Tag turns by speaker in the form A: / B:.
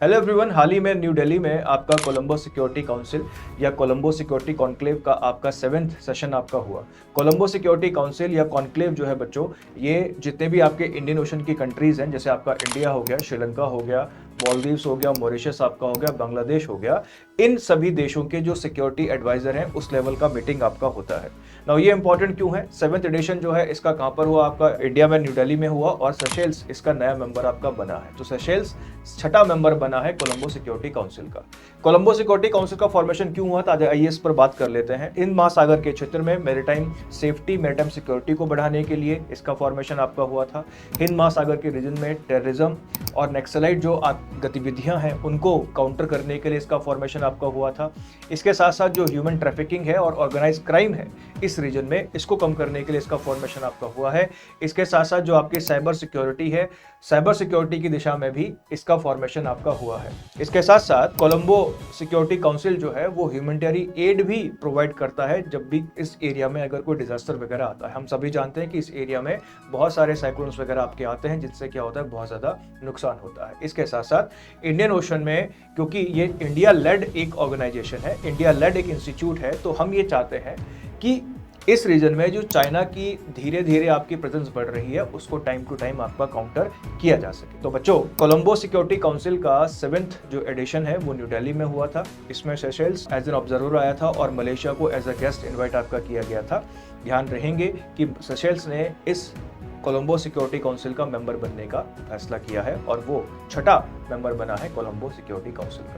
A: Hello everyone, हाल ही में new Delhi में आपका कोलंबो सिक्योरिटी काउंसिल या कोलंबो सिक्योरिटी कॉन्क्लेव का आपका 7th सेशन आपका हुआ। कोलंबो सिक्योरिटी काउंसिल या कॉन्क्लेव जो है बच्चों, ये जितने भी आपके इंडियन ओशन की कंट्रीज हैं, जैसे आपका इंडिया हो गया, श्रीलंका हो गया, मालदीव्स हो गया, मॉरिशस आपका हो गया, बांग्लादेश हो गया, इन सभी देशों के जो सिक्योरिटी एडवाइजर हैं उस लेवल का मीटिंग आपका होता है। नाउ ये इंपॉर्टेंट क्यों है? 7th एडिशन जो है इसका कहाँ पर हुआ? आपका इंडिया में न्यू दिल्ली में हुआ और सेशेल्स इसका नया मेंबर आपका बना है। तो सेशेल्स छठा मेंबर बना है कोलंबो सिक्योरिटी काउंसिल का। कोलंबो सिक्योरिटी काउंसिल का फॉर्मेशन क्यों हुआ था, आज आइए इस पर बात कर लेते हैं। हिंद महासागर के क्षेत्र में मैरीटाइम सेफ्टी, मैरीटाइम सिक्योरिटी को बढ़ाने के लिए इसका फॉर्मेशन आपका हुआ था। हिंद महासागर के रीजन में टेररिज्म और नक्सलाइट जो गतिविधियां हैं उनको काउंटर करने के लिए इसका फॉर्मेशन आपका हुआ था। इसके साथ साथ जो ह्यूमन ट्रैफिकिंग है और ऑर्गेनाइज क्राइम है इस रीजन में, इसको कम करने के लिए इसका फॉर्मेशन आपका हुआ है। इसके साथ साथ जो आपकी साइबर सिक्योरिटी है, साइबर सिक्योरिटी की दिशा में भी इसका फॉर्मेशन आपका हुआ है। इसके साथ साथ कोलंबो सिक्योरिटी काउंसिल जो है वो ह्यूमैनिटेरियन एड भी प्रोवाइड करता है जब भी इस एरिया में अगर कोई डिजास्टर वगैरह आता है। हम सभी जानते हैं कि इस एरिया में बहुत सारे साइक्लोन्स वगैरह आपके आते हैं जिससे क्या होता है, बहुत ज़्यादा नुकसान होता है। इसके साथ साथ इंडियन ओशन में, क्योंकि ये इंडिया लेड एक ऑर्गेनाइजेशन है, इंडिया लेड एक इंस्टीट्यूट है, तो हम ये चाहते हैं कि इस रीजन में जो चाइना की धीरे धीरे आपकी प्रेजेंस बढ़ रही है उसको टाइम टू टाइम आपका काउंटर किया जा सके। तो बच्चों, कोलंबो सिक्योरिटी काउंसिल का 7th जो एडिशन है वो न्यू दिल्ली में हुआ था। इसमें सेशेल्स एज एन ऑब्जर्वर आया था और मलेशिया को एज अ गेस्ट इन्वाइट आपका किया गया था। ध्यान रहेंगे कि सेशेल्स ने इस कोलंबो सिक्योरिटी काउंसिल का मेंबर बनने का फैसला किया है और वो छठा मेंबर बना है कोलंबो सिक्योरिटी काउंसिल का।